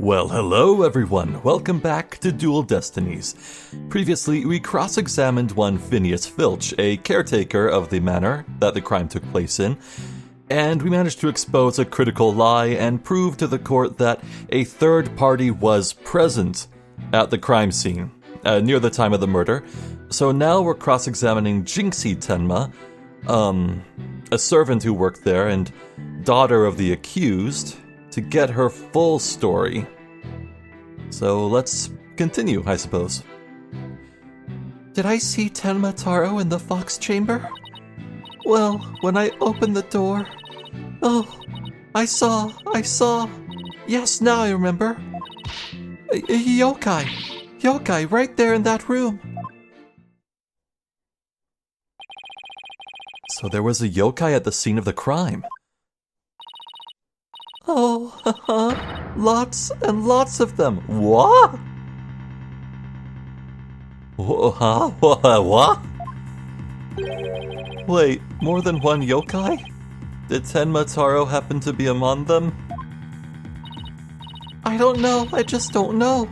Well, hello everyone. Welcome back to Dual Destinies. Previously, we cross-examined one Phineas Filch, a caretaker of the manor that the crime took place in, and we managed to expose a critical lie and prove to the court that a third party was present at the crime scene near the time of the murder. So now we're cross-examining Jinxie Tenma, a servant who worked there and daughter of the accused, to get her full story. So let's continue, I suppose. Did I see Tenma Taro in the fox chamber? Well, when I opened the door... Oh, I saw... Yes, now I remember. Yokai, right there in that room. So there was a yokai at the scene of the crime. Oh, lots and lots of them. What? What? Wait, more than one yokai? Did Tenma Taro happen to be among them? I don't know, I just don't know.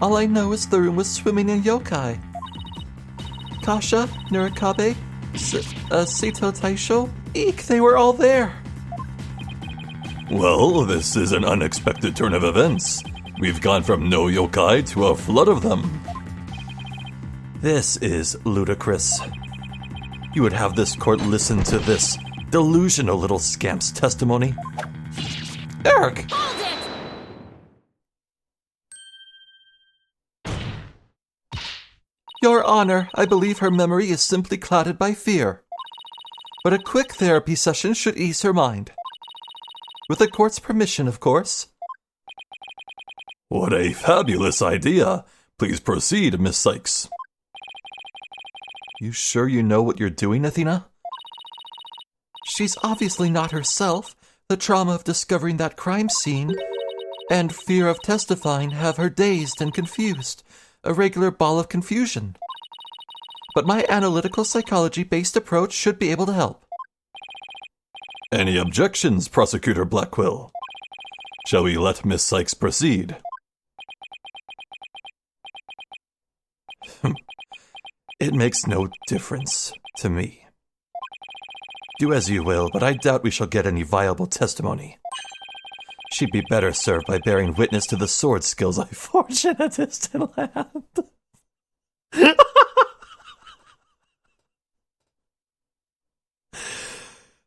All I know is the room was swimming in yokai. Kasha, Nurikabe, Sito Taisho, eek, they were all there. Well, this is an unexpected turn of events. We've gone from no yokai to a flood of them. This is ludicrous. You would have this court listen to this delusional little scamp's testimony? Eric! Hold it! Your Honor, I believe her memory is simply clouded by fear. But a quick therapy session should ease her mind. With the court's permission, of course. What a fabulous idea. Please proceed, Miss Sykes. You sure you know what you're doing, Athena? She's obviously not herself. The trauma of discovering that crime scene and fear of testifying have her dazed and confused. A regular ball of confusion. But my analytical psychology-based approach should be able to help. Any objections, Prosecutor Blackquill? Shall we let Miss Sykes proceed? It makes no difference to me. Do as you will, but I doubt we shall get any viable testimony. She'd be better served by bearing witness to the sword skills I forged in a distant land.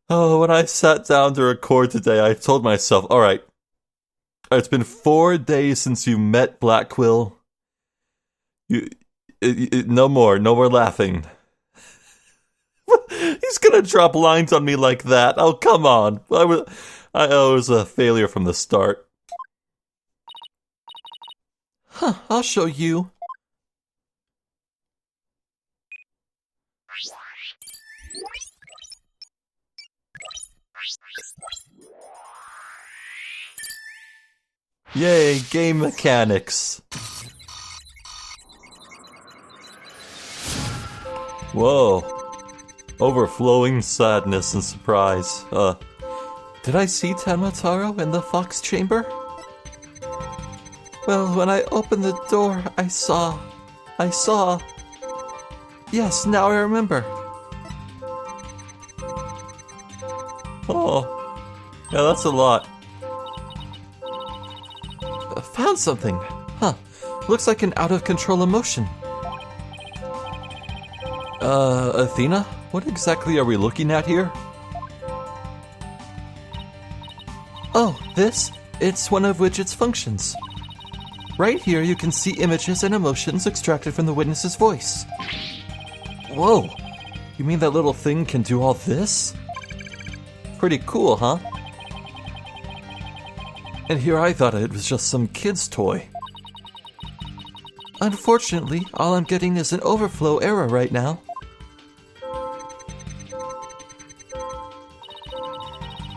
Oh, when I sat down to record today, I told myself, alright, it's been 4 days since you met Blackquill. No more laughing. He's gonna drop lines on me like that. Oh, come on. I was a failure from the start. I'll show you. Yay, game mechanics. Whoa. Overflowing sadness and surprise. Did I see Tenma Taro in the fox chamber? Well, when I opened the door, I saw... Yes, now I remember. Oh. Yeah, that's a lot. Found something. Looks like an out-of-control emotion. Athena? What exactly are we looking at here? Oh, this? It's one of Widget's functions. Right here you can see images and emotions extracted from the witness's voice. Whoa! You mean that little thing can do all this? Pretty cool, huh? And here I thought it was just some kid's toy. Unfortunately, all I'm getting is an overflow error right now.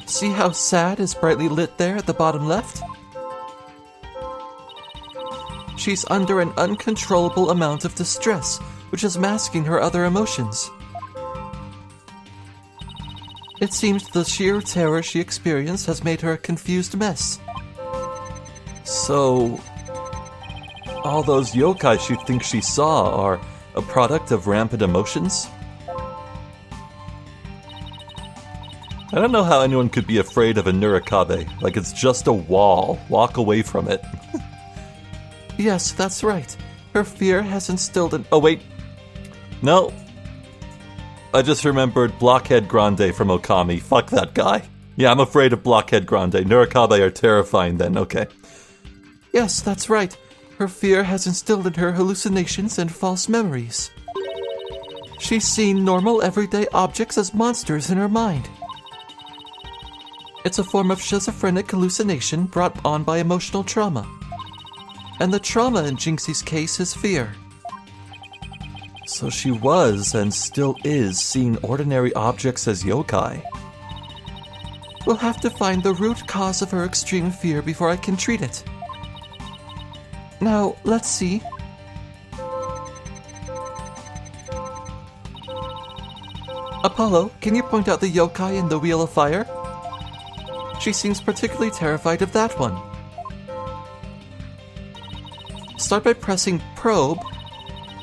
See how sad is brightly lit there at the bottom left? She's under an uncontrollable amount of distress, which is masking her other emotions. It seems the sheer terror she experienced has made her a confused mess. So, all those yokai she thinks she saw are a product of rampant emotions? I don't know how anyone could be afraid of a Nurikabe, like it's just a wall. Walk away from it. Yes, that's right. Her fear has instilled an... Oh, wait. No. I just remembered Blockhead Grande from Okami. Fuck that guy. Yeah, I'm afraid of Blockhead Grande. Nurikabe are terrifying then, okay. Yes, that's right. Her fear has instilled in her hallucinations and false memories. She's seen normal, everyday objects as monsters in her mind. It's a form of schizophrenic hallucination brought on by emotional trauma. And the trauma in Jinxie's case is fear. So she was, and still is, seeing ordinary objects as yokai. We'll have to find the root cause of her extreme fear before I can treat it. Now, let's see. Apollo, can you point out the yokai in the Wheel of Fire? She seems particularly terrified of that one. Start by pressing probe.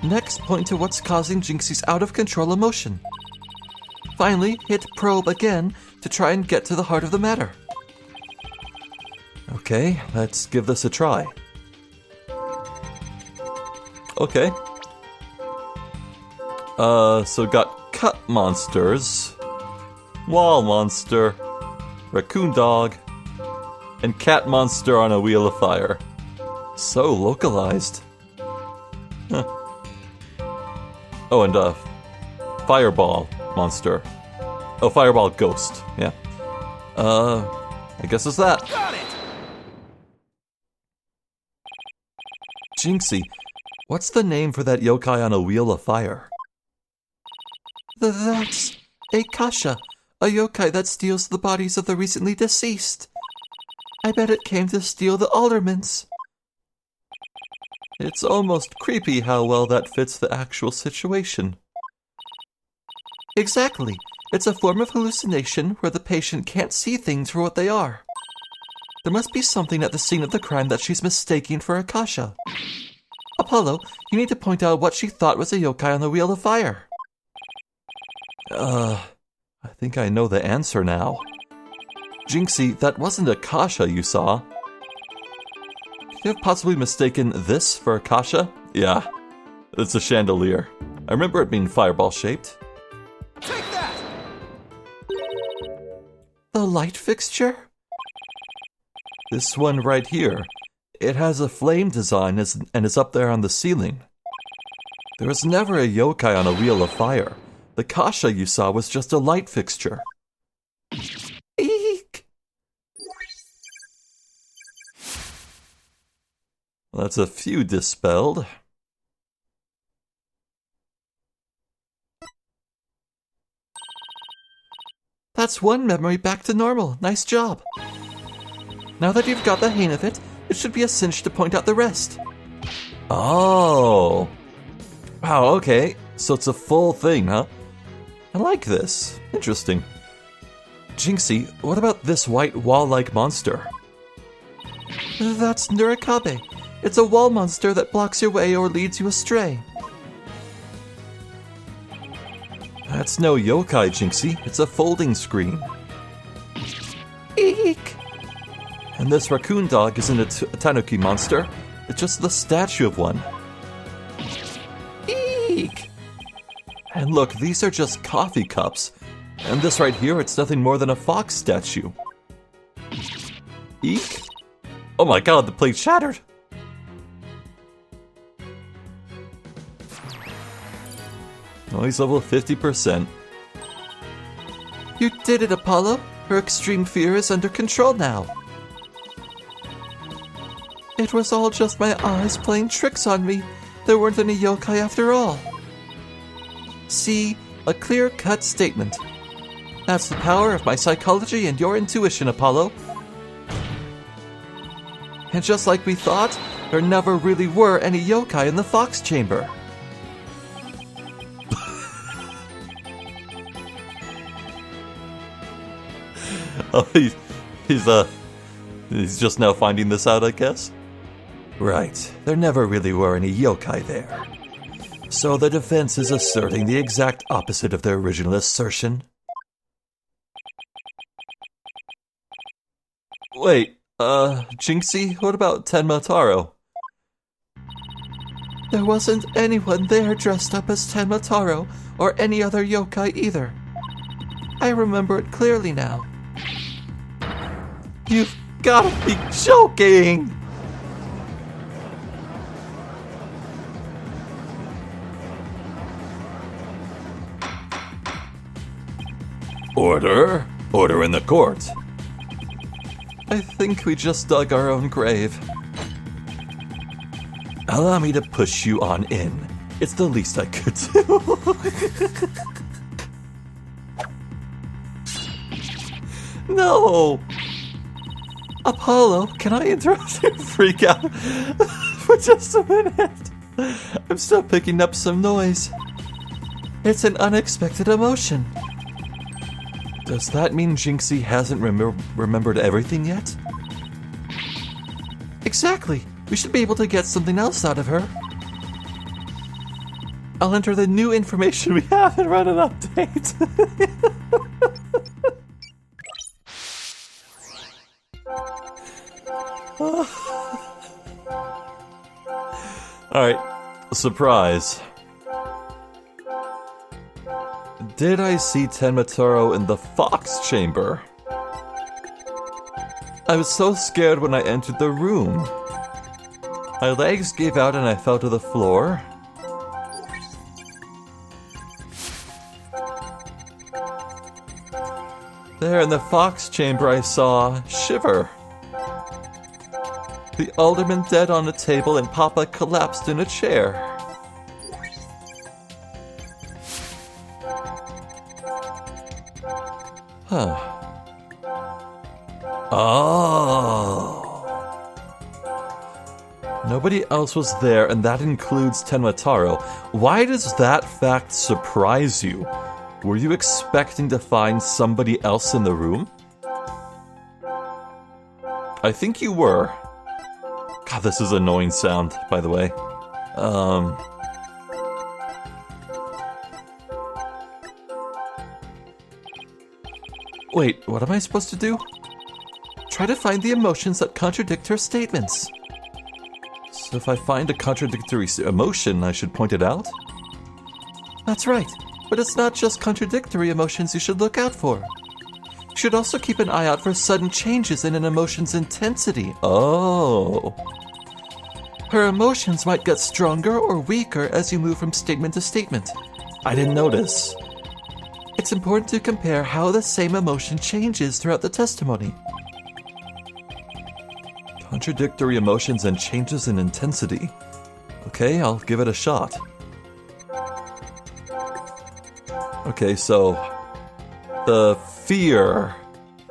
Next, point to what's causing Jinxie's out-of-control emotion. Finally, hit probe again to try and get to the heart of the matter. Okay, let's give this a try. Okay. So got cut monsters, wall monster, raccoon dog, and cat monster on a wheel of fire. So localized. Huh. Oh, and fireball monster. Oh, fireball ghost. Yeah. I guess it's that. Got it! Jinxie, what's the name for that yokai on a wheel of fire? That's a kasha, a yokai that steals the bodies of the recently deceased. I bet it came to steal the aldermans. It's almost creepy how well that fits the actual situation. Exactly. It's a form of hallucination where the patient can't see things for what they are. There must be something at the scene of the crime that she's mistaking for a kasha. Apollo, you need to point out what she thought was a yokai on the wheel of fire. I think I know the answer now. Jinxie, that wasn't a kasha you saw. Could you have possibly mistaken this for a kasha? Yeah, it's a chandelier. I remember it being fireball-shaped. Take that! The light fixture? This one right here. It has a flame design and is up there on the ceiling. There was never a yokai on a wheel of fire. The kasha you saw was just a light fixture. Eek! Well, that's a few dispelled. That's one memory back to normal. Nice job. Now that you've got the hang of it, it should be a cinch to point out the rest. Oh. Wow, okay. So it's a full thing, huh? I like this. Interesting. Jinxie, what about this white wall-like monster? That's Nurikabe. It's a wall monster that blocks your way or leads you astray. That's no yokai, Jinxie. It's a folding screen. Eek! And this raccoon dog isn't a tanuki monster. It's just the statue of one. Eek! And look, these are just coffee cups. And this right here, it's nothing more than a fox statue. Eek! Oh my god, the plate shattered! Oh, he's level 50%. You did it, Apollo. Her extreme fear is under control now. It was all just my eyes playing tricks on me. There weren't any yokai after all. See, a clear-cut statement. That's the power of my psychology and your intuition, Apollo. And just like we thought, there never really were any yokai in the Fox Chamber. Oh, he's just now finding this out, I guess. Right, there never really were any yokai there. So the defense is asserting the exact opposite of their original assertion. Wait, Jinxie, what about Tenma Taro? There wasn't anyone there dressed up as Tenma Taro or any other yokai either. I remember it clearly now. You've gotta be joking! Order? Order in the court. I think we just dug our own grave. Allow me to push you on in. It's the least I could do. No! Apollo, can I interrupt you? Freak out for just a minute. I'm still picking up some noise. It's an unexpected emotion. Does that mean Jinxie hasn't remembered everything yet? Exactly. We should be able to get something else out of her. I'll enter the new information we have and run an update. Alright, surprise. Did I see Tenma Taro in the Fox Chamber? I was so scared when I entered the room. My legs gave out and I fell to the floor. There in the Fox Chamber I saw Shiver. The alderman dead on a table and Papa collapsed in a chair. Huh. Oh. Nobody else was there, and that includes Tenma Taro. Why does that fact surprise you? Were you expecting to find somebody else in the room? I think you were. God, this is an annoying sound, by the way. Wait, what am I supposed to do? Try to find the emotions that contradict her statements. So if I find a contradictory emotion, I should point it out? That's right, but it's not just contradictory emotions you should look out for. You should also keep an eye out for sudden changes in an emotion's intensity. Oh. Her emotions might get stronger or weaker as you move from statement to statement. I didn't notice. It's important to compare how the same emotion changes throughout the testimony. Contradictory emotions and changes in intensity. Okay, I'll give it a shot. Okay, so the fear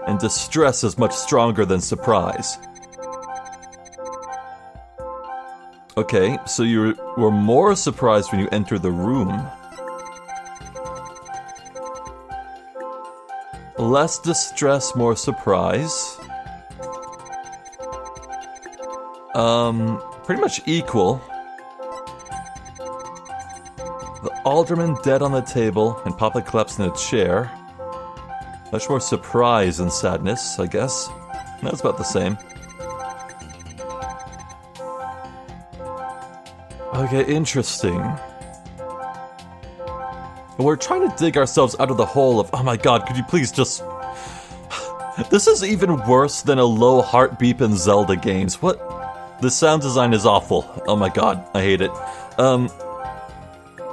and distress is much stronger than surprise. Okay, so you were more surprised when you entered the room. Less distress, more surprise. Pretty much equal. The alderman dead on the table and Papa collapsed in a chair. Much more surprise than sadness, I guess. That's about the same. Okay, interesting. We're trying to dig ourselves out of the hole of, oh my god, could you please just... This is even worse than a low heartbeat in Zelda games. What? The sound design is awful. Oh my god, I hate it.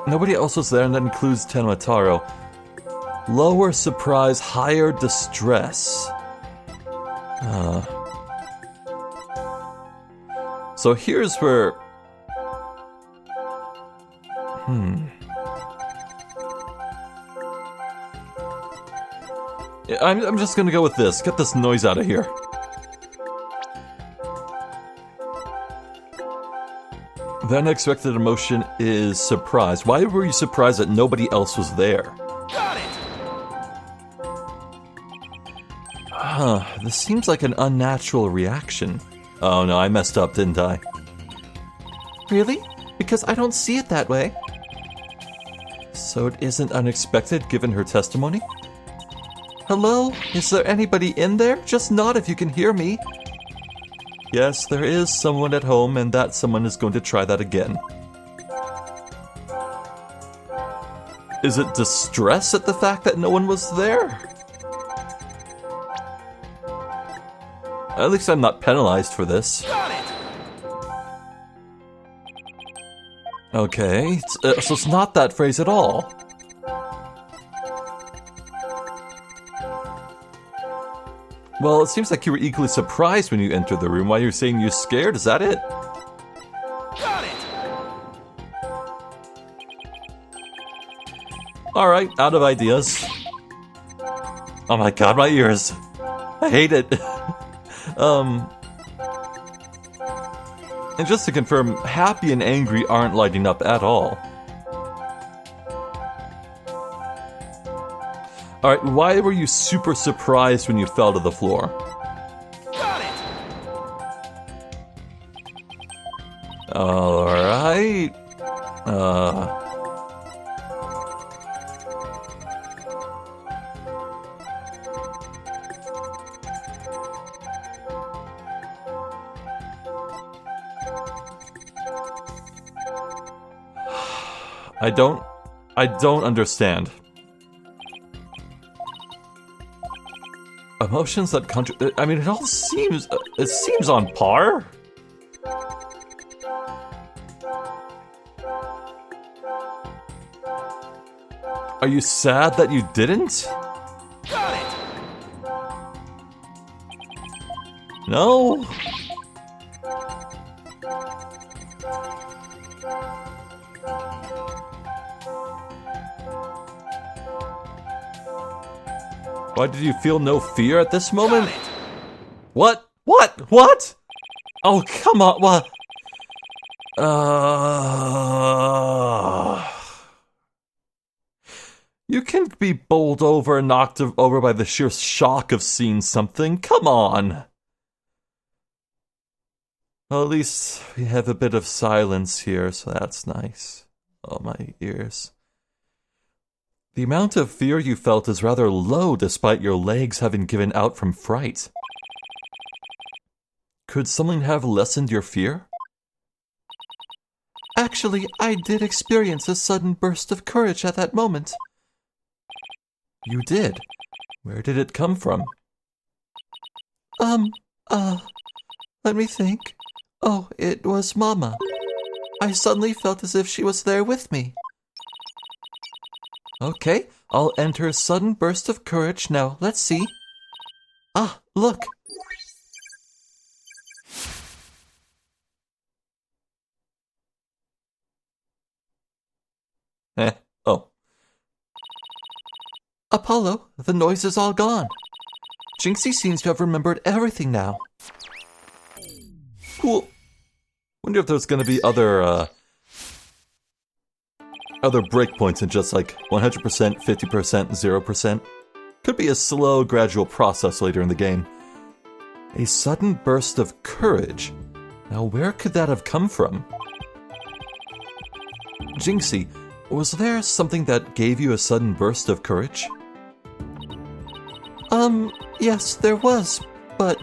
Nobody else was there, and that includes Tenma Taro. Lower surprise, higher distress. So here's where... I'm just gonna go with this. Get this noise out of here. The unexpected emotion is surprise. Why were you surprised that nobody else was there? Got it! This seems like an unnatural reaction. Oh no, I messed up, didn't I? Really? Because I don't see it that way. So it isn't unexpected given her testimony? Hello? Is there anybody in there? Just nod if you can hear me. Yes, there is someone at home, and that someone is going to try that again. Is it distress at the fact that no one was there? At least I'm not penalized for this. Okay, so it's not that phrase at all. Well, it seems like you were equally surprised when you entered the room. Why you're saying you're scared? Is that it? Got it! Alright, out of ideas. Oh my god, my ears. I hate it. And just to confirm, happy and angry aren't lighting up at all. Alright, why were you super surprised when you fell to the floor? Got it! Alright. I don't understand. Emotions that I mean, it seems on par. Are you sad that you didn't? Got it! No? Why did you feel no fear at this moment? Got it! What? What? What? Oh, come on, what? You can be bowled over and knocked over by the sheer shock of seeing something. Come on. Well, at least we have a bit of silence here, so that's nice. Oh, my ears. The amount of fear you felt is rather low despite your legs having given out from fright. Could something have lessened your fear? Actually, I did experience a sudden burst of courage at that moment. You did? Where did it come from? Let me think. Oh, it was Mama. I suddenly felt as if she was there with me. Okay, I'll enter a sudden burst of courage now. Let's see. Ah, look. Oh. Apollo, the noise is all gone. Jinxie seems to have remembered everything now. Cool. Wonder if there's gonna be other breakpoints than just like 100%, 50%, 0%. Could be a slow, gradual process later in the game. A sudden burst of courage. Now, where could that have come from? Jinxie, was there something that gave you a sudden burst of courage? Yes, there was, but,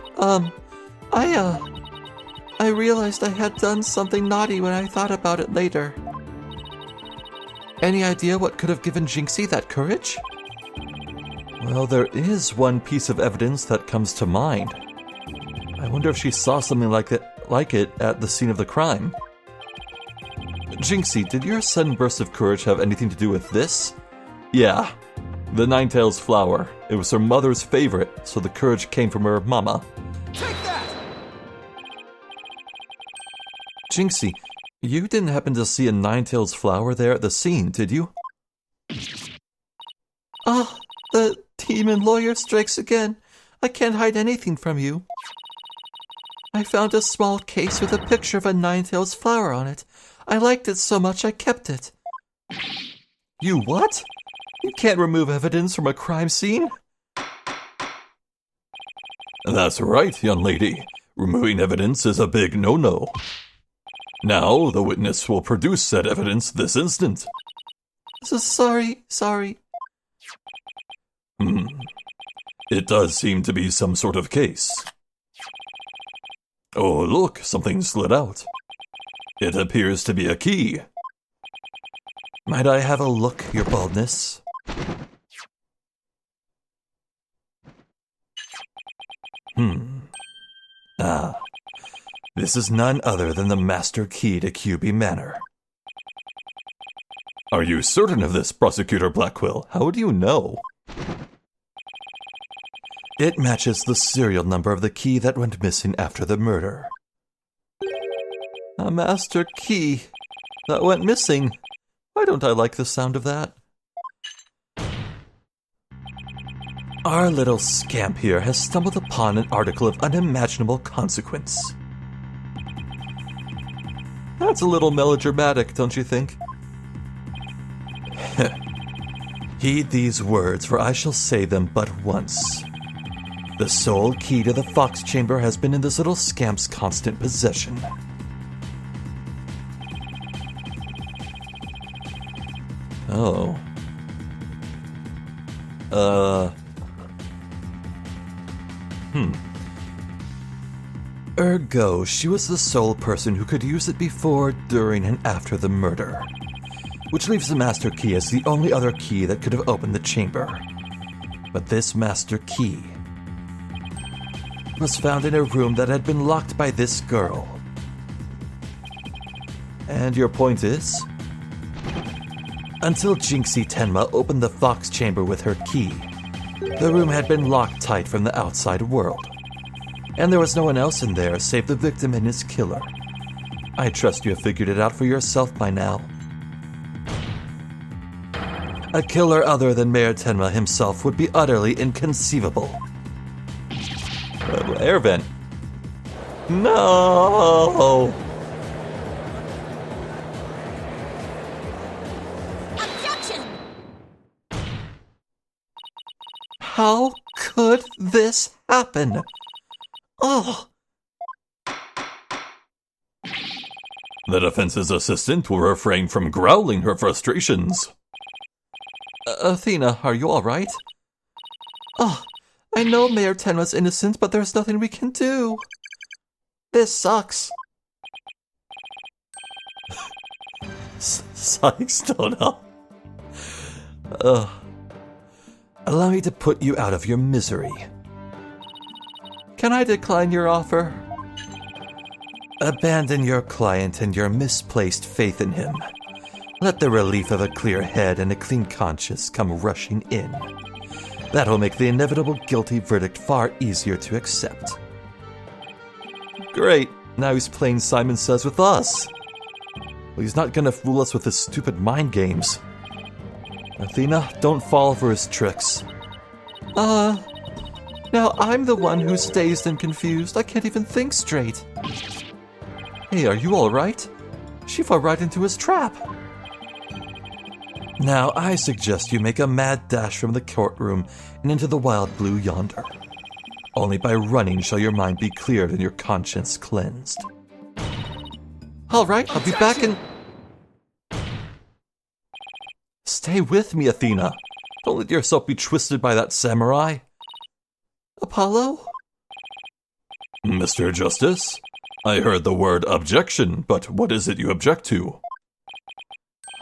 I realized I had done something naughty when I thought about it later. Any idea what could have given Jinxie that courage? Well, there is one piece of evidence that comes to mind. I wonder if she saw something like it at the scene of the crime. Jinxie, did your sudden burst of courage have anything to do with this? Yeah, the Ninetales flower. It was her mother's favorite, so the courage came from her mama. Take that! Jinxie, you didn't happen to see a Ninetales flower there at the scene, did you? Ah, the demon lawyer strikes again. I can't hide anything from you. I found a small case with a picture of a Ninetales flower on it. I liked it so much I kept it. You what? You can't remove evidence from a crime scene? That's right, young lady. Removing evidence is a big no-no. Now, the witness will produce said evidence this instant. Sorry. It does seem to be some sort of case. Oh, look, something slid out. It appears to be a key. Might I have a look, your baldness? This is none other than the master key to QB Manor. Are you certain of this, Prosecutor Blackquill? How do you know? It matches the serial number of the key that went missing after the murder. A master key that went missing. Why don't I like the sound of that? Our little scamp here has stumbled upon an article of unimaginable consequence. That's a little melodramatic, don't you think? Heed these words, for I shall say them but once. The sole key to the Fox Chamber has been in this little scamp's constant possession. Oh. Ergo, she was the sole person who could use it before, during, and after the murder. Which leaves the master key as the only other key that could have opened the chamber. But this master key was found in a room that had been locked by this girl. And your point is? Until Jinxie Tenma opened the Fox Chamber with her key, the room had been locked tight from the outside world. And there was no one else in there save the victim and his killer. I trust you have figured it out for yourself by now. A killer other than Mayor Tenma himself would be utterly inconceivable. Air vent. No! Objection! How could this happen? Oh! The defense's assistant will refrain from growling her frustrations. Athena, are you alright? Oh, I know Mayor Tenma's innocent, but there's nothing we can do. This sucks. Sykes, don't know. Allow me to put you out of your misery. Can I decline your offer? Abandon your client and your misplaced faith in him. Let the relief of a clear head and a clean conscience come rushing in. That'll make the inevitable guilty verdict far easier to accept. Great, now he's playing Simon Says with us. Well, he's not gonna fool us with his stupid mind games. Athena, don't fall for his tricks. Now I'm the one who's dazed and confused. I can't even think straight. Hey, are you alright? She fell right into his trap. Now I suggest you make a mad dash from the courtroom and into the wild blue yonder. Only by running shall your mind be cleared and your conscience cleansed. Alright, I'll be back in... Stay with me, Athena. Don't let yourself be twisted by that samurai. Apollo? Mr. Justice, I heard the word objection, but what is it you object to?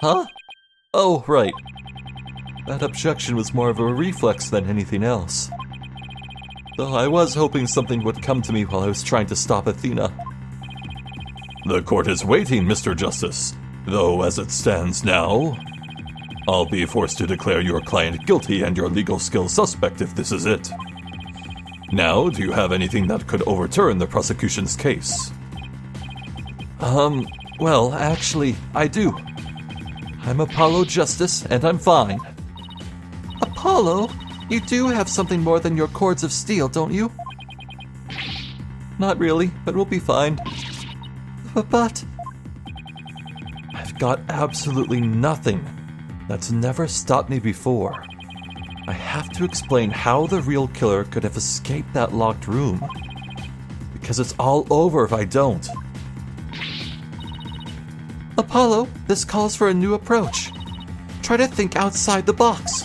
Huh? Oh, right. That objection was more of a reflex than anything else. Though I was hoping something would come to me while I was trying to stop Athena. The court is waiting, Mr. Justice, though as it stands now, I'll be forced to declare your client guilty and your legal skills suspect if this is it. Now, do you have anything that could overturn the prosecution's case? Well, actually, I do. I'm Apollo Justice, and I'm fine. Apollo? You do have something more than your cords of steel, don't you? Not really, but we'll be fine. But... I've got absolutely nothing that's never stopped me before. I have to explain how the real killer could have escaped that locked room. Because it's all over if I don't. Apollo, this calls for a new approach. Try to think outside the box.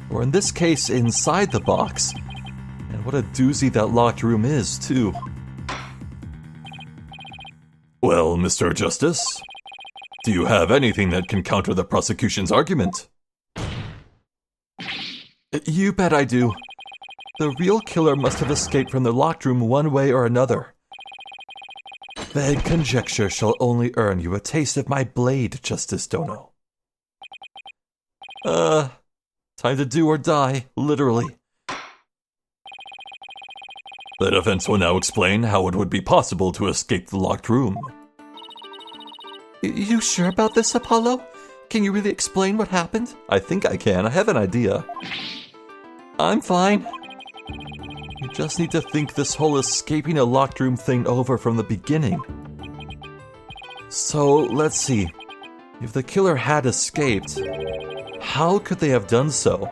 Or in this case, inside the box. And what a doozy that locked room is, too. Well, Mr. Justice, do you have anything that can counter the prosecution's argument? You bet I do. The real killer must have escaped from the locked room one way or another. Vague conjecture shall only earn you a taste of my blade, Justice Dono. Time to do or die, literally. The defense will now explain how it would be possible to escape the locked room. You sure about this, Apollo? Can you really explain what happened? I think I can. I have an idea. I'm fine. You just need to think this whole escaping a locked room thing over from the beginning. So, let's see. If the killer had escaped, how could they have done so?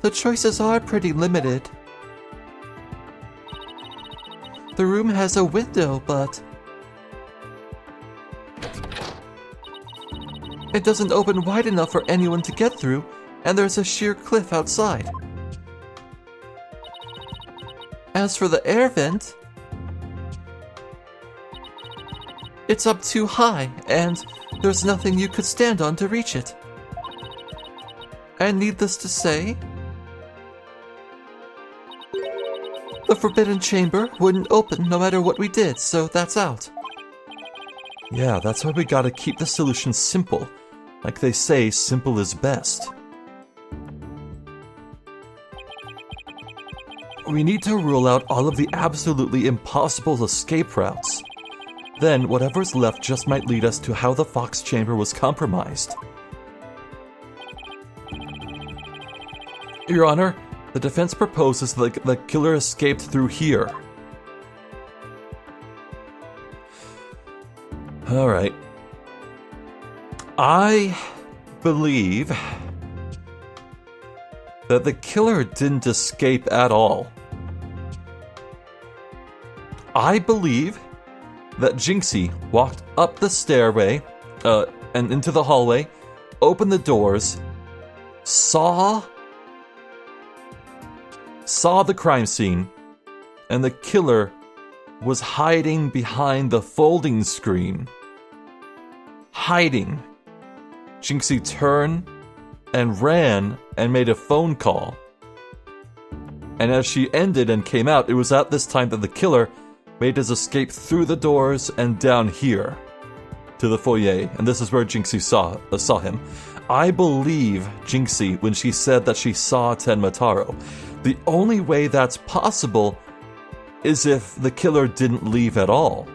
The choices are pretty limited. The room has a window, but it doesn't open wide enough for anyone to get through, and there's a sheer cliff outside. As for the air vent, it's up too high, and there's nothing you could stand on to reach it. And needless to say, the forbidden chamber wouldn't open no matter what we did, so that's out. Yeah, that's why we gotta keep the solution simple. Like they say, simple is best. We need to rule out all of the absolutely impossible escape routes. Then, whatever's left just might lead us to how the Fox chamber was compromised. Your Honor, the defense proposes that the killer escaped through here. Alright. I believe that the killer didn't escape at all. I believe that Jinxie walked up the stairway and into the hallway, opened the doors, saw the crime scene, and the killer was hiding behind the folding screen. Hiding. Jinxie turned and ran and made a phone call. And as she ended and came out, it was at this time that the killer made his escape through the doors and down here to the foyer. And this is where Jinxie saw him. I believe Jinxie when she said that she saw Tenmataro. The only way that's possible is if the killer didn't leave at all.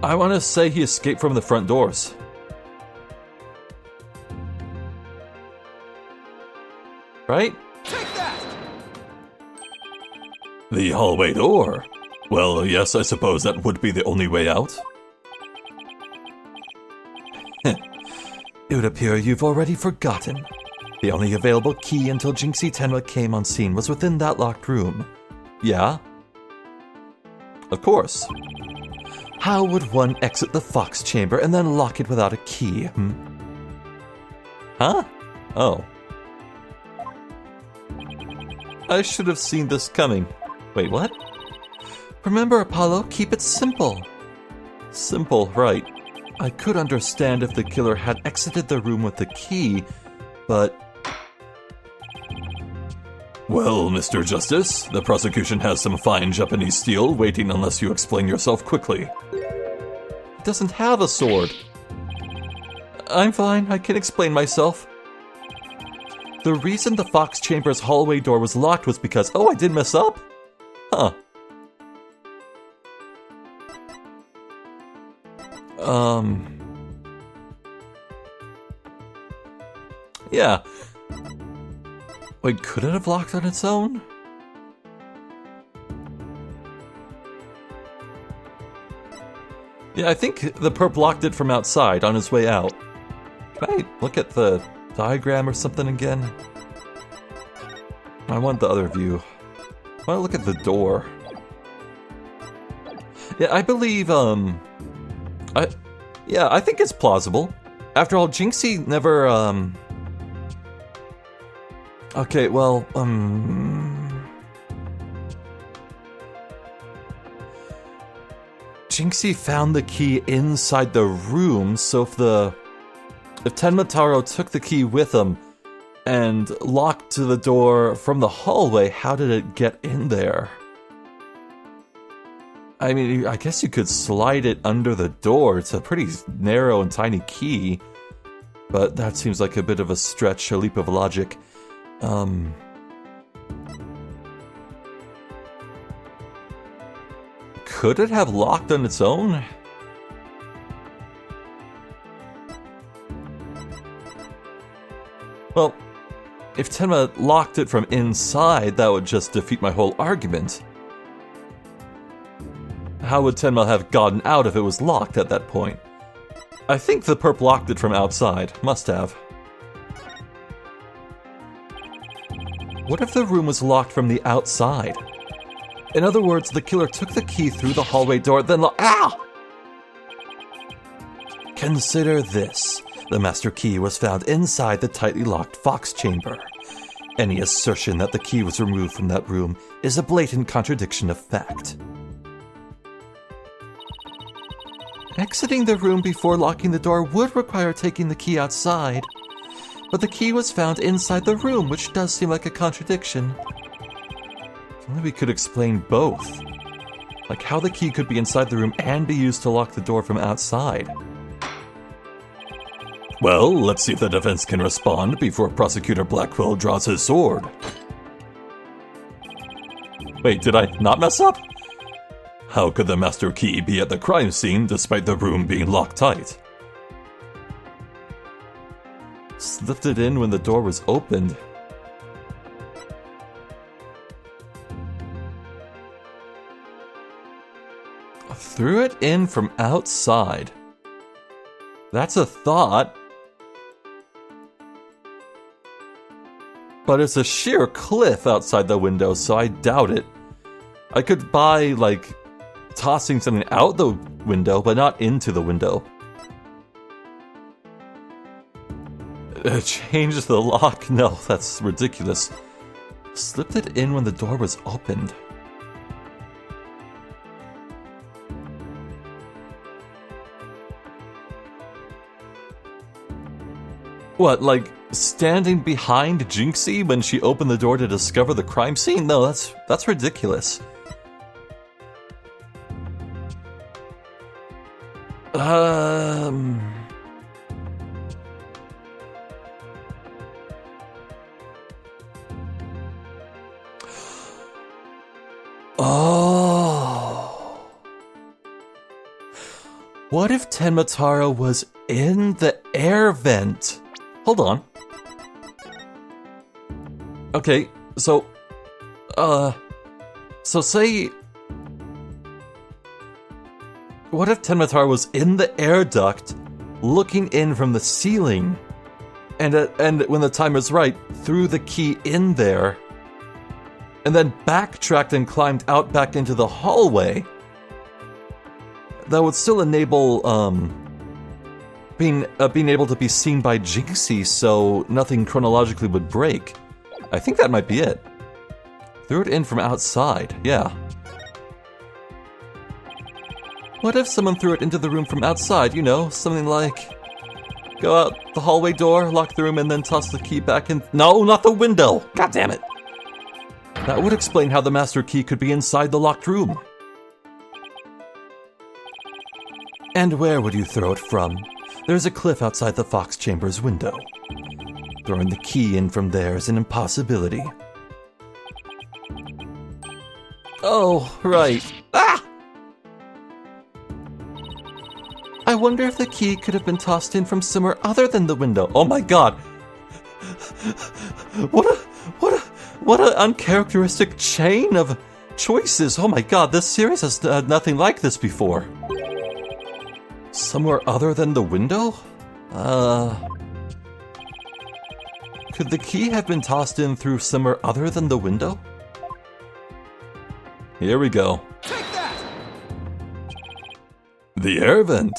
I want to say he escaped from the front doors. Right? Take that! The hallway door? Well, yes, I suppose that would be the only way out. It would appear you've already forgotten. The only available key until Jinxie Tenma came on scene was within that locked room. Yeah? Of course. How would one exit the Fox chamber and then lock it without a key? Huh? Oh. I should have seen this coming. Wait, what? Remember, Apollo, keep it simple. Simple, right. I could understand if the killer had exited the room with the key, but... Well, Mr. Justice, the prosecution has some fine Japanese steel waiting unless you explain yourself quickly. It doesn't have a sword. I'm fine, I can explain myself. The reason the Fox Chamber's hallway door was locked was because... Oh, I did mess up? Huh. Yeah. Wait, could it have locked on its own? Yeah, I think the perp locked it from outside on his way out. Can I look at the diagram or something again? I want the other view. I want to look at the door. Yeah, I believe, I think it's plausible. After all, Jinxie never, okay, well, Jinxie found the key inside the room, so if Tenmataro took the key with him and locked to the door from the hallway, how did it get in there? I mean, I guess you could slide it under the door. It's a pretty narrow and tiny key, but that seems like a bit of a stretch, a leap of logic. Could it have locked on its own? Well, if Tenma locked it from inside, that would just defeat my whole argument. How would Tenma have gotten out if it was locked at that point? I think the perp locked it from outside. Must have. What if the room was locked from the outside? In other words, the killer took the key through the hallway door, then Ow! Consider this. The master key was found inside the tightly locked fox chamber. Any assertion that the key was removed from that room is a blatant contradiction of fact. Exiting the room before locking the door would require taking the key outside, but the key was found inside the room, which does seem like a contradiction. If only we could explain both. Like how the key could be inside the room and be used to lock the door from outside. Well, let's see if the defense can respond before Prosecutor Blackwell draws his sword. Wait, did I not mess up? How could the master key be at the crime scene despite the room being locked tight? Slipped it in when the door was opened. Threw it in from outside. That's a thought. But it's a sheer cliff outside the window, so I doubt it. I could buy, like, tossing something out the window, but not into the window. Change the lock? No, that's ridiculous. Slipped it in when the door was opened. What, like standing behind Jinxie when she opened the door to discover the crime scene? No, that's ridiculous. Oh. What if Tenmataro was in the air vent? Hold on. Okay, so say... What if Tenmataro was in the air duct, looking in from the ceiling, and when the timer's right, threw the key in there, and then backtracked and climbed out back into the hallway? That would still enable, being able to be seen by Jinxie, so nothing chronologically would break. I think that might be it. Threw it in from outside, yeah. What if someone threw it into the room from outside, you know, something like... Go out the hallway door, lock the room, and then toss the key back in... No, not the window! God damn it! That would explain how the master key could be inside the locked room. And where would you throw it from? There's a cliff outside the fox chamber's window. Throwing the key in from there is an impossibility. Oh, right. Ah! I wonder if the key could have been tossed in from somewhere other than the window. Oh my god. What a uncharacteristic chain of choices. Oh my god, this series has nothing like this before. Somewhere other than the window? Could the key have been tossed in through somewhere other than the window? Here we go. Take that! The air vent.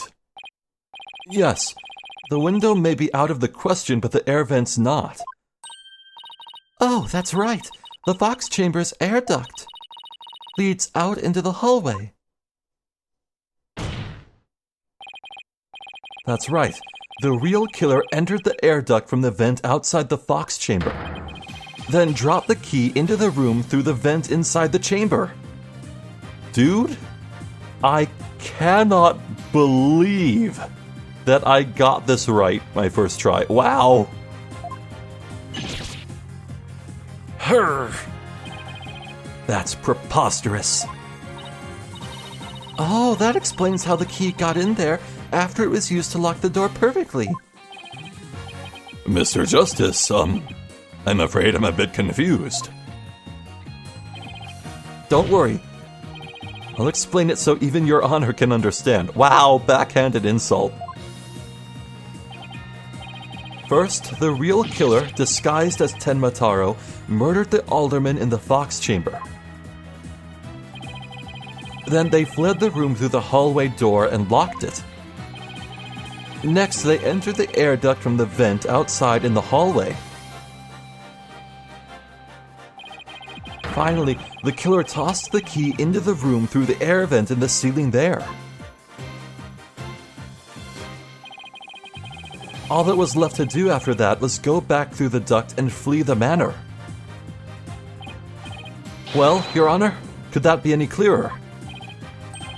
Yes, the window may be out of the question, but the air vent's not. Oh, that's right. The Fox Chamber's air duct leads out into the hallway. That's right. The real killer entered the air duct from the vent outside the Fox Chamber, then dropped the key into the room through the vent inside the chamber. Dude, I cannot believe that I got this right my first try. Wow. Her. That's preposterous. Oh, that explains how the key got in there after it was used to lock the door perfectly. Mr. Justice, I'm afraid I'm a bit confused. Don't worry. I'll explain it so even Your Honor can understand. Wow, backhanded insult. First, the real killer, disguised as Tenmataro, murdered the alderman in the Fox Chamber. Then they fled the room through the hallway door and locked it. Next, they entered the air duct from the vent outside in the hallway. Finally, the killer tossed the key into the room through the air vent in the ceiling there. All that was left to do after that was go back through the duct and flee the manor. Well, Your Honor, could that be any clearer?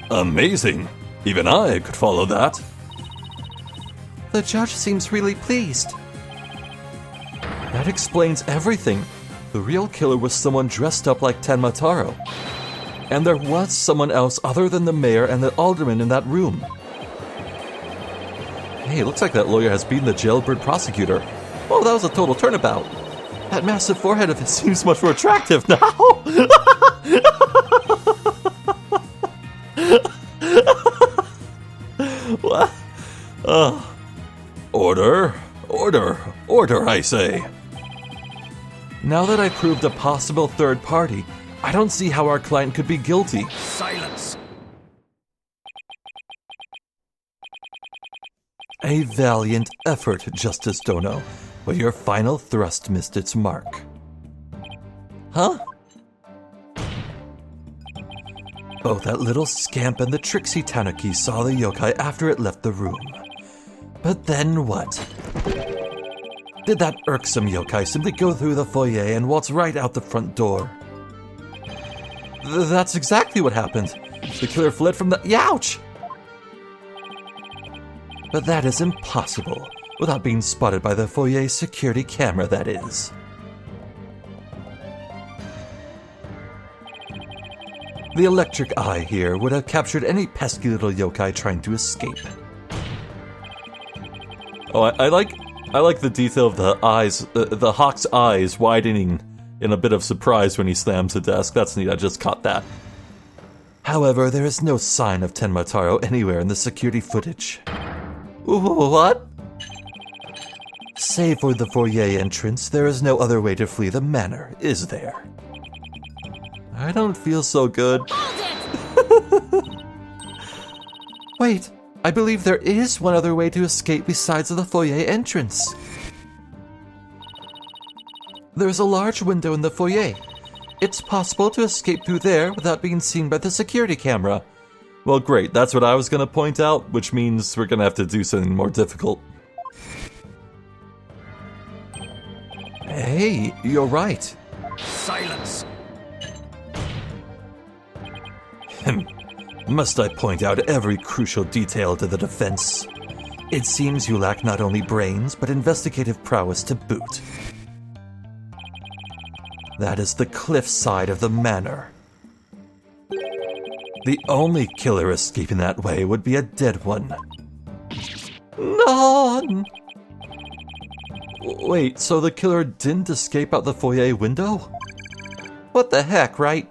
Amazing! Even I could follow that. The judge seems really pleased. That explains everything. The real killer was someone dressed up like Tenmataro. And there was someone else other than the mayor and the alderman in that room. Hey, looks like that lawyer has beaten the jailbird prosecutor. Oh, that was a total turnabout. That massive forehead of his seems much more attractive now. What? Order, I say. Now that I proved a possible third party, I don't see how our client could be guilty. Silence! A valiant effort, Justice Dono, but your final thrust missed its mark. Huh? Both that little scamp and the tricksy tanuki saw the yokai after it left the room. But then what? Did that irksome yokai simply go through the foyer and waltz right out the front door? That's exactly what happened. The killer fled from the... Youch! But that is impossible, without being spotted by the foyer security camera, that is. The electric eye here would have captured any pesky little yokai trying to escape. Oh, I like the detail of the eyes, the hawk's eyes widening in a bit of surprise when he slams the desk. That's neat, I just caught that. However, there is no sign of Tenmataro anywhere in the security footage. What? Save for the foyer entrance, there is no other way to flee the manor, is there? I don't feel so good. Wait, I believe there is one other way to escape besides the foyer entrance. There's a large window in the foyer. It's possible to escape through there without being seen by the security camera. Well, great, that's what I was going to point out, which means we're going to have to do something more difficult. Hey, you're right. Silence! Must I point out every crucial detail to the defense? It seems you lack not only brains, but investigative prowess to boot. That is the cliff side of the manor. The only killer escaping that way would be a dead one. None! Wait, so the killer didn't escape out the foyer window? What the heck, right?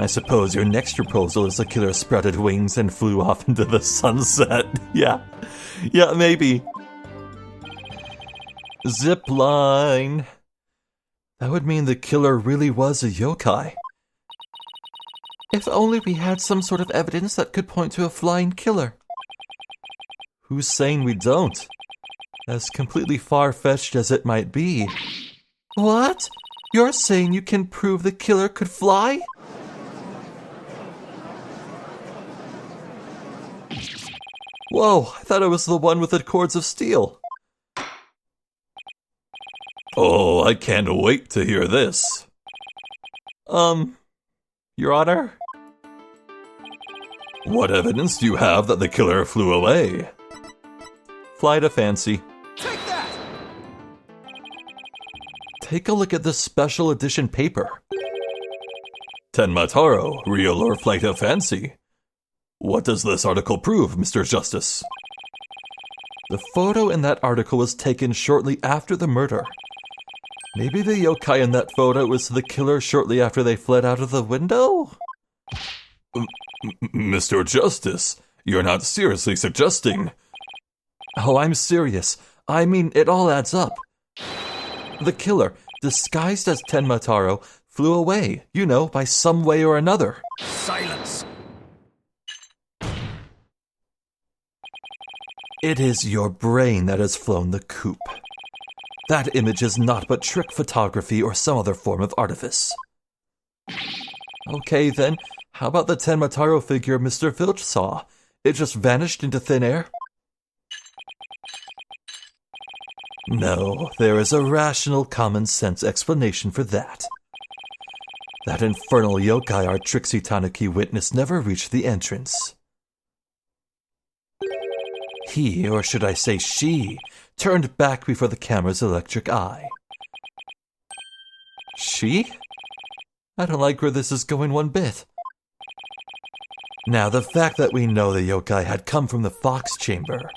I suppose your next proposal is the killer sprouted wings and flew off into the sunset. Yeah, maybe. Zip line. That would mean the killer really was a yokai. If only we had some sort of evidence that could point to a flying killer. Who's saying we don't? As completely far-fetched as it might be. What? You're saying you can prove the killer could fly? Whoa, I thought it was the one with the cords of steel. Oh, I can't wait to hear this. Your Honor? What evidence do you have that the killer flew away? Flight of fancy. Take that! Take a look at this special edition paper. Tenma-taro, real or flight of fancy? What does this article prove, Mr. Justice? The photo in that article was taken shortly after the murder. Maybe the yokai in that photo was the killer shortly after they fled out of the window? Mr. Justice, you're not seriously suggesting... Oh, I'm serious. I mean, it all adds up. The killer, disguised as Tenma-taro, flew away, you know, by some way or another. Silence! It is your brain that has flown the coop. That image is not but trick photography or some other form of artifice. Okay then, how about the Tenma-taro figure Mr. Filch saw? It just vanished into thin air? No, there is a rational, common-sense explanation for that. That infernal yokai our tricksy tanuki witness never reached the entrance. He, or should I say she, turned back before the camera's electric eye. She? I don't like where this is going one bit. Now, the fact that we know the yokai had come from the Fox Chamber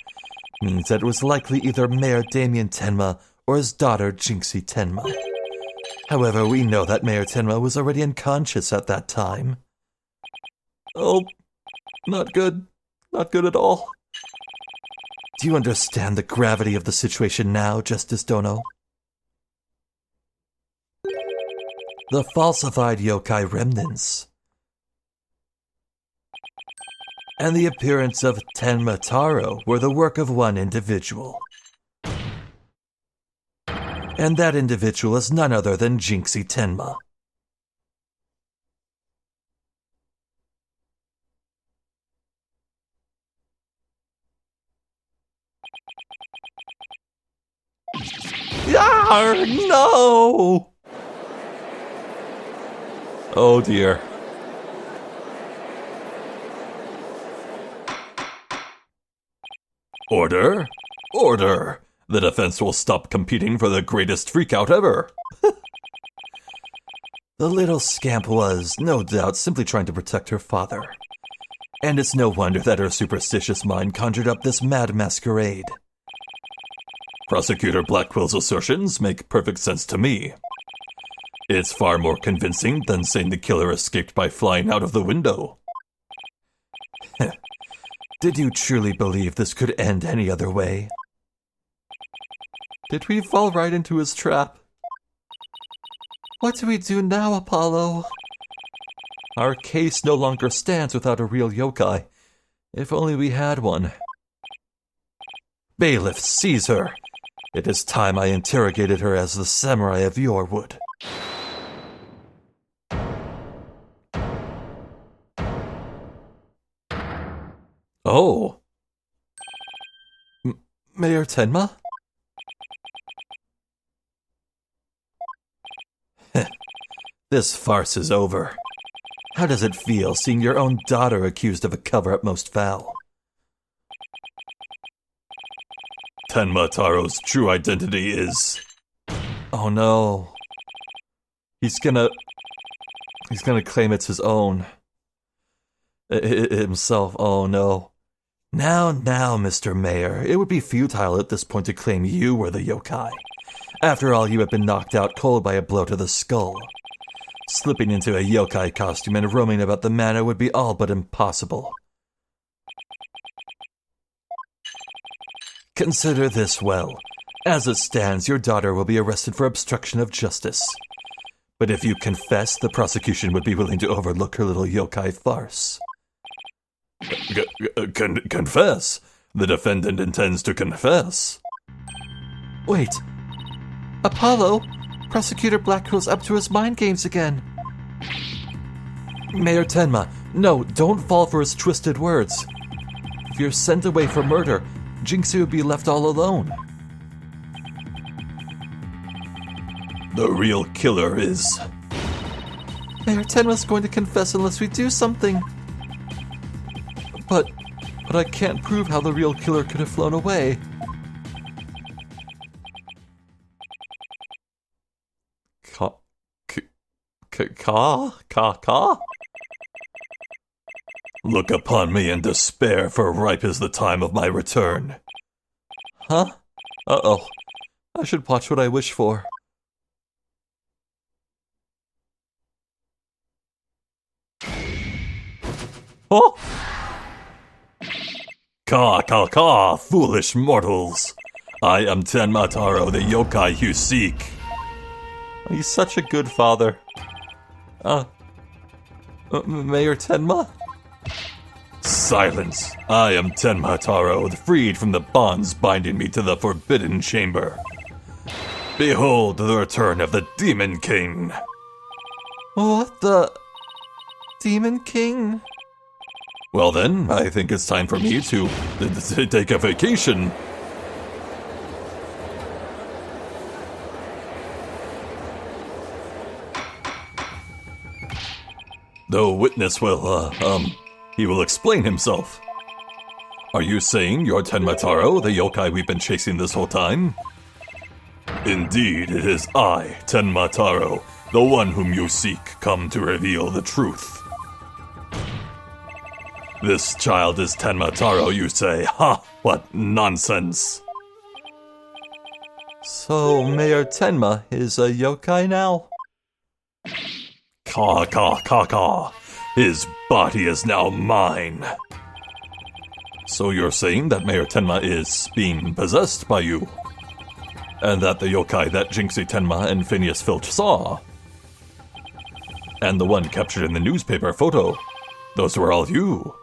means that it was likely either Mayor Damien Tenma or his daughter Jinxie Tenma. However, we know that Mayor Tenma was already unconscious at that time. Oh, not good. Not good at all. Do you understand the gravity of the situation now, Justice Dono? The falsified yokai remnants and the appearance of Tenma-taro were the work of one individual. And that individual is none other than Jinxie Tenma. Yarr, no! Oh dear. Order? Order! The defense will stop competing for the greatest freakout ever. The little scamp was, no doubt, simply trying to protect her father. And it's no wonder that her superstitious mind conjured up this mad masquerade. Prosecutor Blackwell's assertions make perfect sense to me. It's far more convincing than saying the killer escaped by flying out of the window. Did you truly believe this could end any other way? Did we fall right into his trap? What do we do now, Apollo? Our case no longer stands without a real yokai. If only we had one. Bailiff, seize her! It is time I interrogated her as the samurai of yore would. Oh! Mayor Tenma? This farce is over. How does it feel seeing your own daughter accused of a cover-up most foul? Tenma-taro's true identity is... Oh no. He's gonna claim it's his own. Himself, oh no. Now, Mr. Mayor, it would be futile at this point to claim you were the yokai. After all, you have been knocked out cold by a blow to the skull. Slipping into a yokai costume and roaming about the manor would be all but impossible. Consider this well. As it stands, your daughter will be arrested for obstruction of justice. But if you confess, the prosecution would be willing to overlook her little yokai farce. Confess? The defendant intends to confess. Wait. Apollo? Prosecutor Blackwell's up to his mind games again. Mayor Tenma, no, don't fall for his twisted words. If you're sent away for murder, Jinxie would be left all alone. The real killer is... Mayor Tenma's going to confess unless we do something. But I can't prove how the real killer could have flown away. Look upon me in despair, for ripe is the time of my return. Huh? Uh-oh. I should watch what I wish for. Oh! Ka, foolish mortals! I am Tenma Taro, the yokai you seek. He's such a good father. Mayor Tenma? Silence! I am Tenma Taro, freed from the bonds binding me to the Forbidden Chamber. Behold the return of the Demon King! What the... Demon King? Well then, I think it's time for me to take a vacation. The witness will, he will explain himself. Are you saying you're Tenma Taro, the yokai we've been chasing this whole time? Indeed, it is I, Tenma Taro, the one whom you seek, come to reveal the truth. This child is Tenma Taro, you say? Ha! What nonsense! So, Mayor Tenma is a yokai now? Ka. His body is now mine. So you're saying that Mayor Tenma is being possessed by you? And that the yokai that Jinxie Tenma and Phineas Filch saw? And the one captured in the newspaper photo? Those were all you?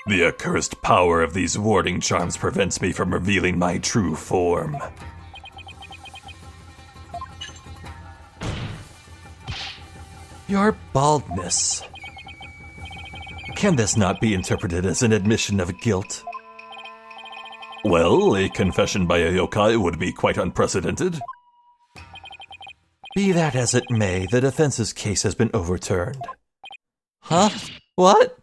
The accursed power of these warding charms prevents me from revealing my true form. Your baldness. Can this not be interpreted as an admission of guilt? Well, a confession by a yokai would be quite unprecedented. Be that as it may, the defense's case has been overturned. Huh? What?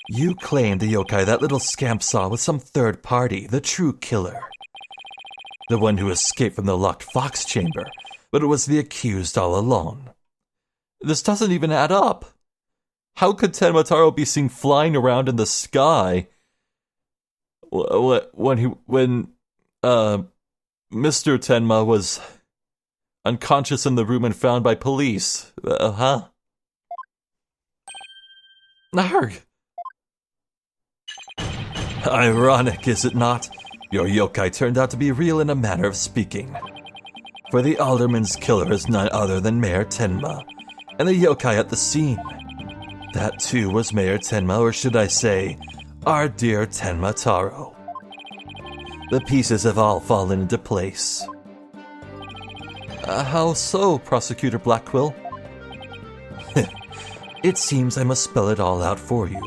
You claim the yokai that little scamp saw was some third party, the true killer. The one who escaped from the locked fox chamber, but it was the accused all along. This doesn't even add up. How could Tenma Taro be seen flying around in the sky when Mr. Tenma was unconscious in the room and found by police? Huh? Narg! Ironic, is it not? Your yokai turned out to be real in a manner of speaking. For the alderman's killer is none other than Mayor Tenma, and the yokai at the scene. That too was Mayor Tenma, or should I say, our dear Tenma Taro. The pieces have all fallen into place. How so, Prosecutor Blackwell? It seems I must spell it all out for you.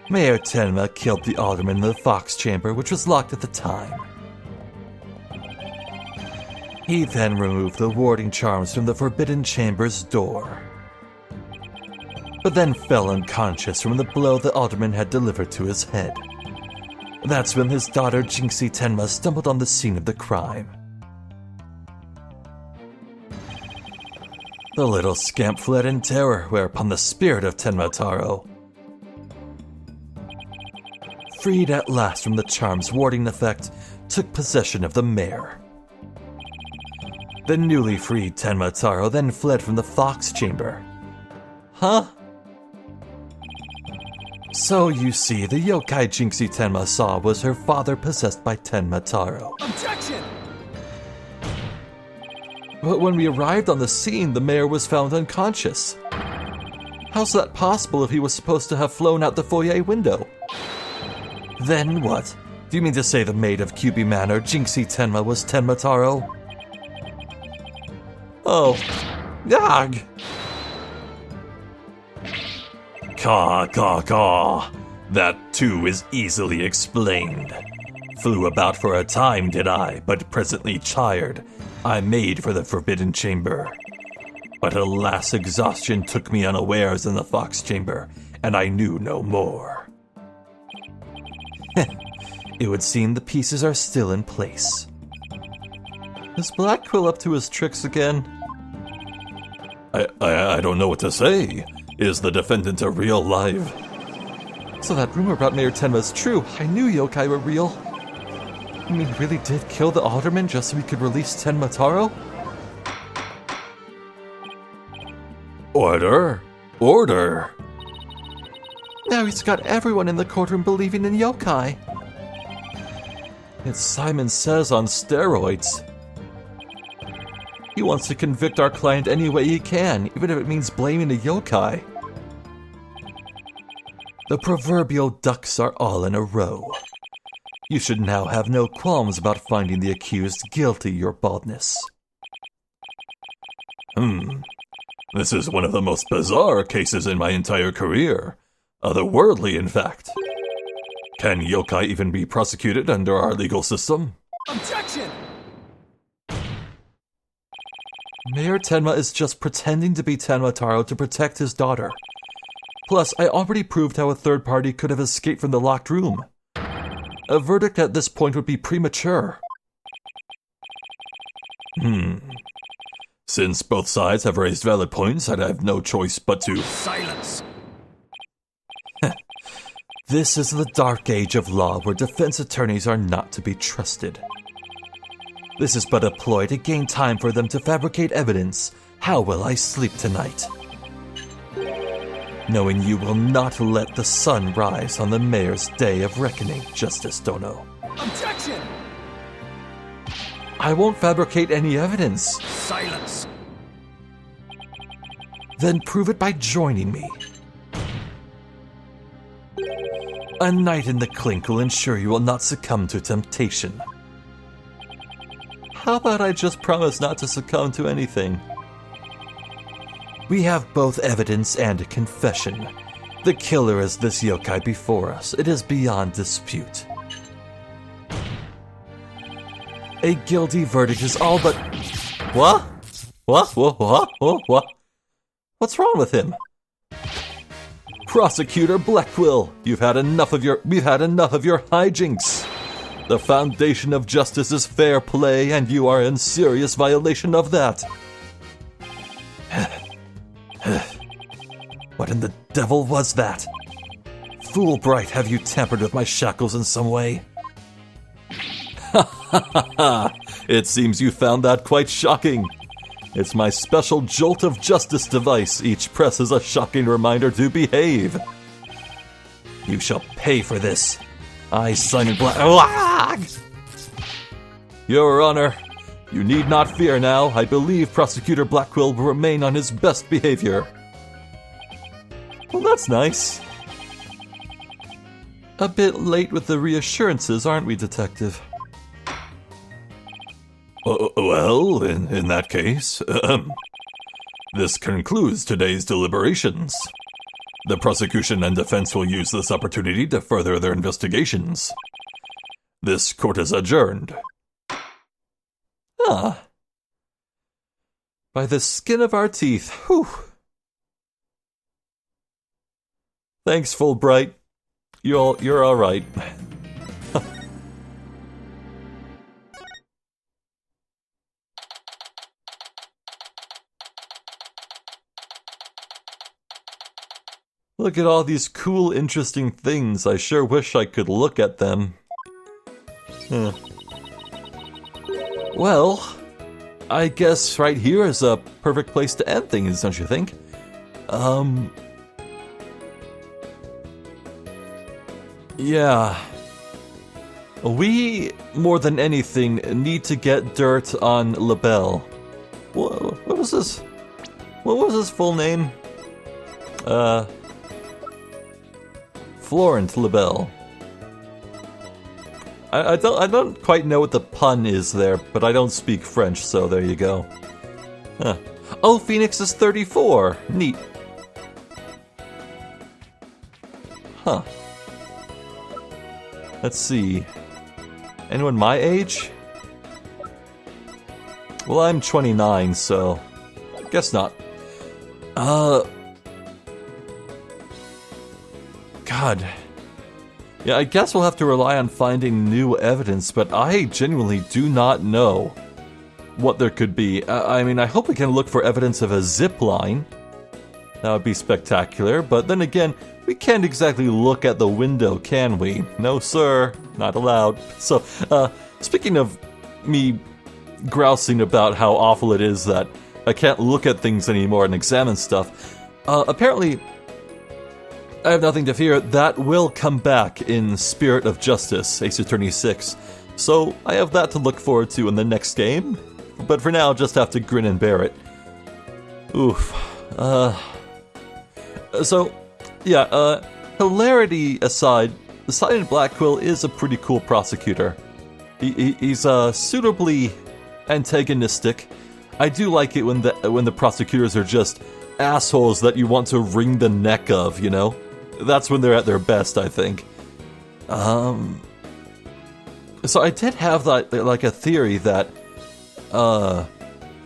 Mayor Tenma killed the alderman in the fox chamber, which was locked at the time. He then removed the warding charms from the Forbidden Chamber's door, but then fell unconscious from the blow the alderman had delivered to his head. That's when his daughter Jinxie Tenma stumbled on the scene of the crime. The little scamp fled in terror, whereupon the spirit of Tenma Taro, freed at last from the charm's warding effect, took possession of the mayor. The newly freed Tenma Taro then fled from the Fox Chamber. Huh? So you see, the yokai Jinxie Tenma saw was her father possessed by Tenma Taro. Objection! But when we arrived on the scene, the mayor was found unconscious. How's that possible if he was supposed to have flown out the foyer window? Then what? Do you mean to say the maid of Kyubi Manor, Jinxie Tenma, was Tenma Taro? Oh. Yag! Caw. That too is easily explained. Flew about for a time, did I, but presently tired, I made for the Forbidden Chamber. But alas, exhaustion took me unawares in the Fox Chamber, and I knew no more. It would seem the pieces are still in place. Is Black Quill up to his tricks again? I don't know what to say. Is the defendant a real live? So that rumor about Mayor Tenma is true. I knew yokai were real. You mean he really did kill the alderman just so he could release Tenma Taro? Order! Now he's got everyone in the courtroom believing in yokai. It's Simon Says on steroids. He wants to convict our client any way he can, even if it means blaming a yokai. The proverbial ducks are all in a row. You should now have no qualms about finding the accused guilty, your baldness. This is one of the most bizarre cases in my entire career. Otherworldly, in fact. Can yokai even be prosecuted under our legal system? Objection! Mayor Tenma is just pretending to be Tenma Taro to protect his daughter. Plus, I already proved how a third party could have escaped from the locked room. A verdict at this point would be premature. Since both sides have raised valid points, I'd have no choice but to... Silence! This is the dark age of law where defense attorneys are not to be trusted. This is but a ploy to gain time for them to fabricate evidence. How will I sleep tonight? Knowing you will not let the sun rise on the mayor's day of reckoning, Justice Dono. Objection! I won't fabricate any evidence. Silence! Then prove it by joining me. A night in the clink will ensure you will not succumb to temptation. How about I just promise not to succumb to anything? We have both evidence and a confession. The killer is this yokai before us. It is beyond dispute. A guilty verdict is all but... What? What? What's wrong with him? Prosecutor Blackquill, we've had enough of your hijinks. The foundation of justice is fair play, and you are in serious violation of that. What in the devil was that? Foolbright, have you tampered with my shackles in some way? It seems you found that quite shocking. It's my special jolt of justice device. Each press is a shocking reminder to behave. You shall pay for this. I, Simon Black... Your Honor, you need not fear now. I believe Prosecutor Blackquill will remain on his best behavior. Well, that's nice. A bit late with the reassurances, aren't we, Detective? Well, in that case, this concludes today's deliberations. The prosecution and defense will use this opportunity to further their investigations. This court is adjourned. Ah. By the skin of our teeth. Whew. Thanks, Fulbright. You're all right. Look at all these cool, interesting things. I sure wish I could look at them. Well, I guess right here is a perfect place to end things, don't you think? Yeah. We, more than anything, need to get dirt on LaBelle. What was this? What was his full name? Florent LaBelle. I don't quite know what the pun is there, but I don't speak French, so there you go. Huh. Oh, Phoenix is 34. Neat. Huh. Let's see. Anyone my age? Well, I'm 29, so guess not. God. Yeah, I guess we'll have to rely on finding new evidence, but I genuinely do not know what there could be. I mean, I hope we can look for evidence of a zip line. That would be spectacular, but then again, we can't exactly look at the window, can we? No, sir. Not allowed. So, speaking of me grousing about how awful it is that I can't look at things anymore and examine stuff, apparently I have nothing to fear. That will come back in Spirit of Justice, Ace Attorney 6. So I have that to look forward to in the next game. But for now, just have to grin and bear it. Oof. So, yeah, hilarity aside, Silent Blackquill is a pretty cool prosecutor. He's suitably antagonistic. I do like it when the prosecutors are just assholes that you want to wring the neck of, you know? That's when they're at their best, I think. So I did have like a theory that, oh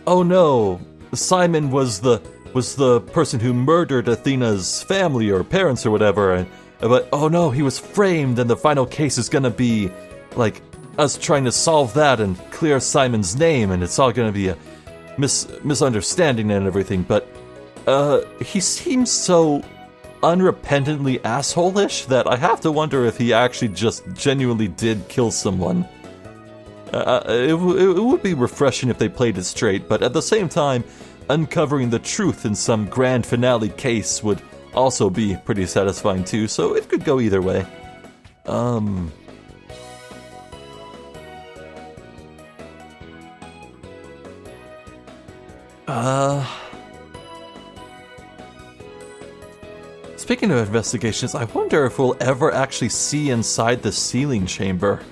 no, Simon was the person who murdered Athena's family or parents or whatever, but oh no, he was framed, and the final case is gonna be like us trying to solve that and clear Simon's name, and it's all gonna be a misunderstanding and everything. But he seems so unrepentantly asshole-ish that I have to wonder if he actually just genuinely did kill someone. It would be refreshing if they played it straight, but at the same time, uncovering the truth in some grand finale case would also be pretty satisfying too, so it could go either way. Speaking of investigations, I wonder if we'll ever actually see inside the sealing chamber.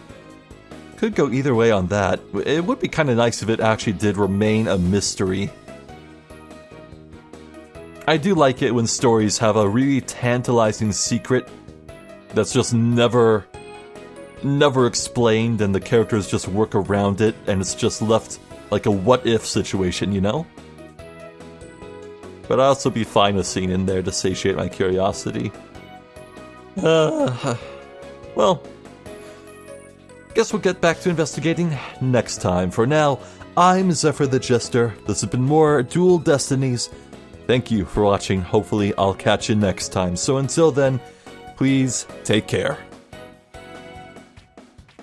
Could go either way on that. It would be kind of nice if it actually did remain a mystery. I do like it when stories have a really tantalizing secret that's just never explained, and the characters just work around it, and it's just left like a what-if situation, you know? But I'd also be fine with seeing in there to satiate my curiosity. Well, guess we'll get back to investigating next time. For now, I'm Zephyr the Jester. This has been more Dual Destinies. Thank you for watching. Hopefully I'll catch you next time. So until then, please take care.